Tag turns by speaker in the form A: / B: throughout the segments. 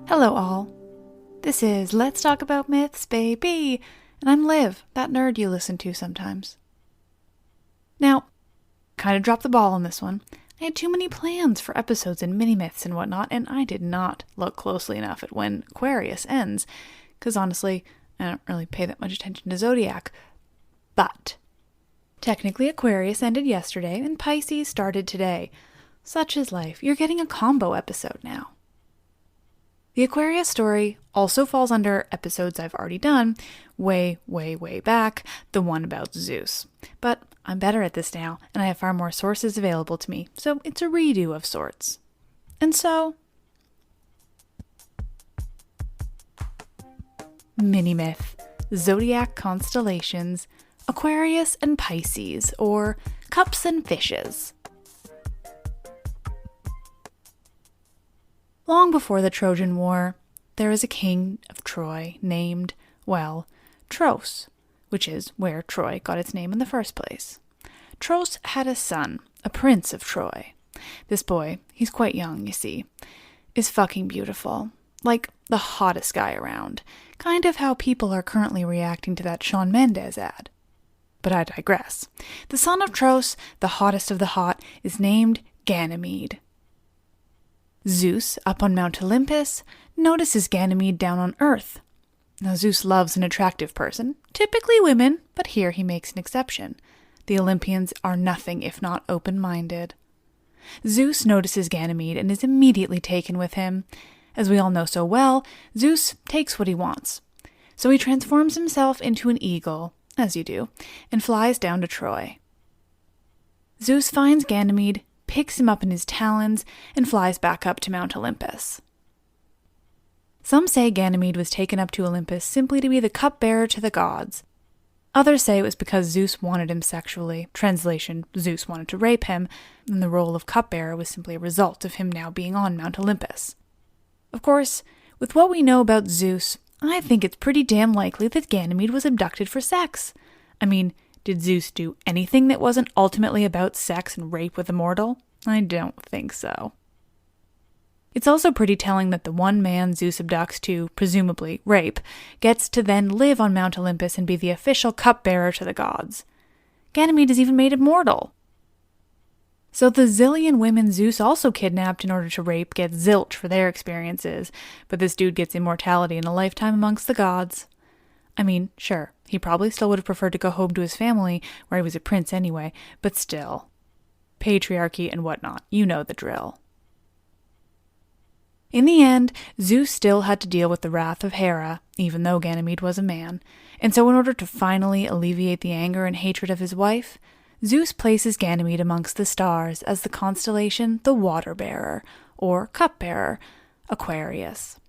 A: Hello all. This is Let's Talk About Myths, baby, and I'm Liv, that nerd you listen to sometimes. Now, kind of dropped the ball on this one. I had too many plans for episodes and mini-myths and whatnot, and I did not look closely enough at when Aquarius ends, because honestly, I don't really pay that much attention to Zodiac. But technically Aquarius ended yesterday, and Pisces started today. Such is life. You're getting a combo episode now. The Aquarius story also falls under episodes I've already done, way back, the one about Zeus. But I'm better at this now, and I have far more sources available to me, so it's a redo of sorts. And so, mini-myth, Zodiac Constellations, Aquarius and Pisces, or Cups and Fishes. Long before the Trojan War, there was a king of Troy named, well, Tros, which is where Troy got its name in the first place. Tros had a son, a prince of Troy. This boy, he's quite young, you see, is fucking beautiful. Like the hottest guy around. Kind of how people are currently reacting to that Shawn Mendes ad. But I digress. The son of Tros, the hottest of the hot, is named Ganymede. Zeus, up on Mount Olympus, notices Ganymede down on Earth. Now, Zeus loves an attractive person, typically women, but here he makes an exception. The Olympians are nothing if not open-minded. Zeus notices Ganymede and is immediately taken with him. As we all know so well, Zeus takes what he wants. So he transforms himself into an eagle, as you do, and flies down to Troy. Zeus finds Ganymede, picks him up in his talons, and flies back up to Mount Olympus. Some say Ganymede was taken up to Olympus simply to be the cupbearer to the gods. Others say it was because Zeus wanted him sexually. Translation, Zeus wanted to rape him, and the role of cupbearer was simply a result of him now being on Mount Olympus. Of course, with what we know about Zeus, I think it's pretty damn likely that Ganymede was abducted for sex. I mean, did Zeus do anything that wasn't ultimately about sex and rape with a mortal? I don't think so. It's also pretty telling that the one man Zeus abducts to, presumably, rape, gets to then live on Mount Olympus and be the official cupbearer to the gods. Ganymede is even made immortal. So the zillion women Zeus also kidnapped in order to rape get zilch for their experiences, but this dude gets immortality and a lifetime amongst the gods. I mean, sure, he probably still would have preferred to go home to his family, where he was a prince anyway, but still. Patriarchy and whatnot, you know the drill. In the end, Zeus still had to deal with the wrath of Hera, even though Ganymede was a man, and so in order to finally alleviate the anger and hatred of his wife, Zeus places Ganymede amongst the stars as the constellation the water-bearer, or cup-bearer, Aquarius.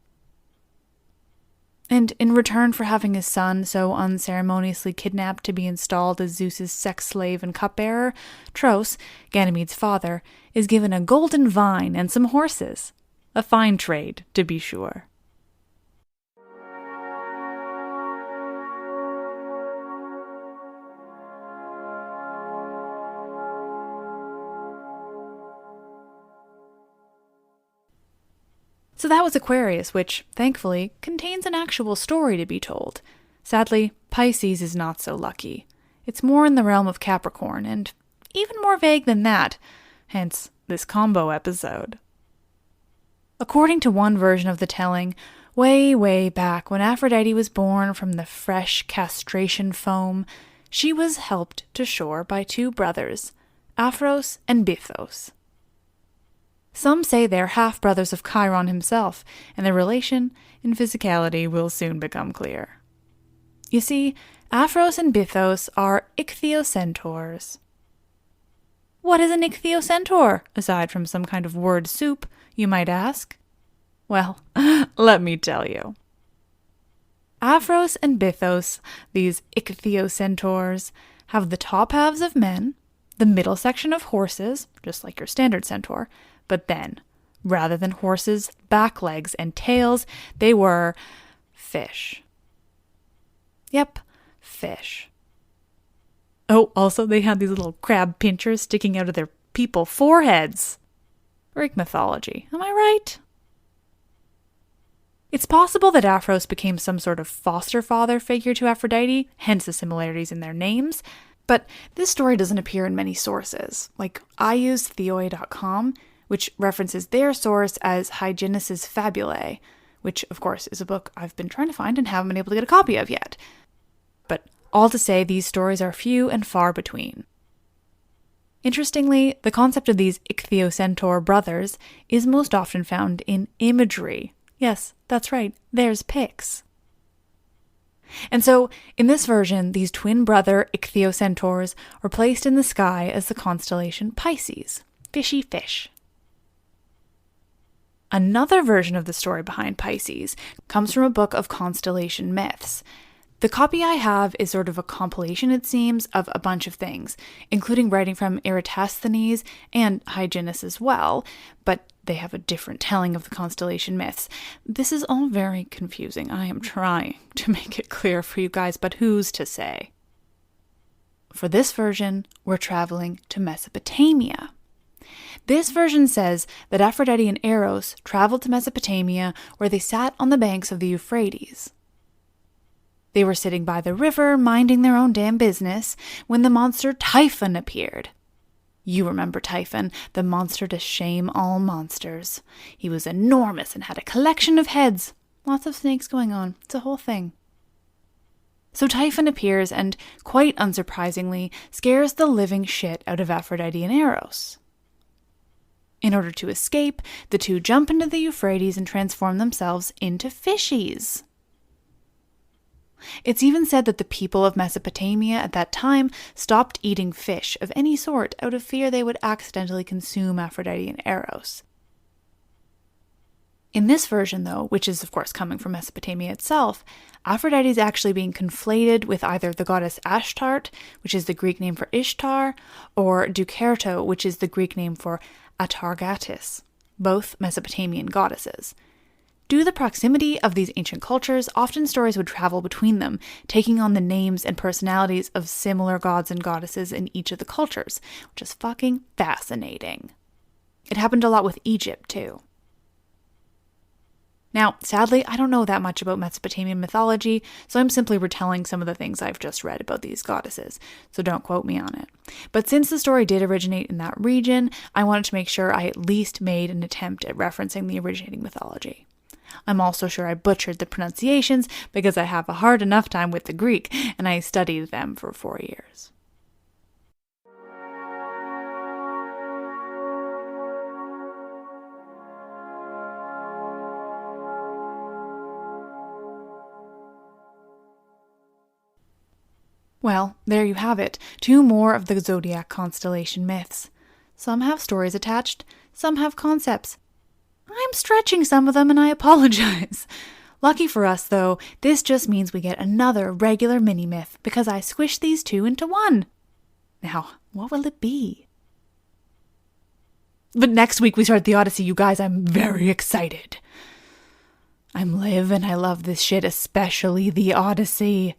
A: And in return for having his son so unceremoniously kidnapped to be installed as Zeus's sex slave and cupbearer, Tros, Ganymede's father, is given a golden vine and some horses. A fine trade, to be sure. So that was Aquarius, which, thankfully, contains an actual story to be told. Sadly, Pisces is not so lucky. It's more in the realm of Capricorn, and even more vague than that, hence this combo episode. According to one version of the telling, way back when Aphrodite was born from the fresh castration foam, she was helped to shore by two brothers, Aphros and Bythos. Some say they're half-brothers of Chiron himself, and their relation in physicality will soon become clear. You see, Aphros and Bythos are ichthyocentaurs. What is an ichthyocentaur, aside from some kind of word soup, you might ask? Well, let me tell you. Aphros and Bythos, these ichthyocentaurs, have the top halves of men, the middle section of horses, just like your standard centaur, but then, rather than horses' back legs and tails, they were fish. Yep, fish. Oh, also they had these little crab pinchers sticking out of their people 4 heads. Greek mythology, am I right? It's possible that Aphros became some sort of foster father figure to Aphrodite, hence the similarities in their names, but this story doesn't appear in many sources. Like, I used theoi.com, which references their source as Hyginus's Fabulae, which, of course, is a book I've been trying to find and haven't been able to get a copy of yet. But all to say, these stories are few and far between. Interestingly, the concept of these ichthyocentaur brothers is most often found in imagery. Yes, that's right, there's pics. And so, in this version, these twin brother ichthyocentaurs are placed in the sky as the constellation Pisces, fishy fish. Another version of the story behind Pisces comes from a book of constellation myths. The copy I have is sort of a compilation, it seems, of a bunch of things, including writing from Eratosthenes and Hyginus as well, but they have a different telling of the constellation myths. This is all very confusing. I am trying to make it clear for you guys, but who's to say? For this version, we're traveling to Mesopotamia. This version says that Aphrodite and Eros traveled to Mesopotamia, where they sat on the banks of the Euphrates. They were sitting by the river, minding their own damn business, when the monster Typhon appeared. You remember Typhon, the monster to shame all monsters. He was enormous and had a collection of heads. Lots of snakes going on. It's a whole thing. So Typhon appears and, quite unsurprisingly, scares the living shit out of Aphrodite and Eros. In order to escape, the two jump into the Euphrates and transform themselves into fishies. It's even said that the people of Mesopotamia at that time stopped eating fish of any sort out of fear they would accidentally consume Aphrodite and Eros. In this version, though, which is of course coming from Mesopotamia itself, Aphrodite is actually being conflated with either the goddess Ashtart, which is the Greek name for Ishtar, or Dukerto, which is the Greek name for Atargatis, both Mesopotamian goddesses. Due to the proximity of these ancient cultures, often stories would travel between them, taking on the names and personalities of similar gods and goddesses in each of the cultures, which is fucking fascinating. It happened a lot with Egypt, too. Now, sadly, I don't know that much about Mesopotamian mythology, so I'm simply retelling some of the things I've just read about these goddesses, so don't quote me on it. But since the story did originate in that region, I wanted to make sure I at least made an attempt at referencing the originating mythology. I'm also sure I butchered the pronunciations because I have a hard enough time with the Greek, and I studied them for 4 years. Well, there you have it, 2 more of the Zodiac constellation myths. Some have stories attached, some have concepts. I'm stretching some of them and I apologize. Lucky for us, though, this just means we get another regular mini-myth because I squished these 2 into one. Now, what will it be? But next week we start the Odyssey, you guys. I'm very excited. I'm Liv and I love this shit, especially the Odyssey.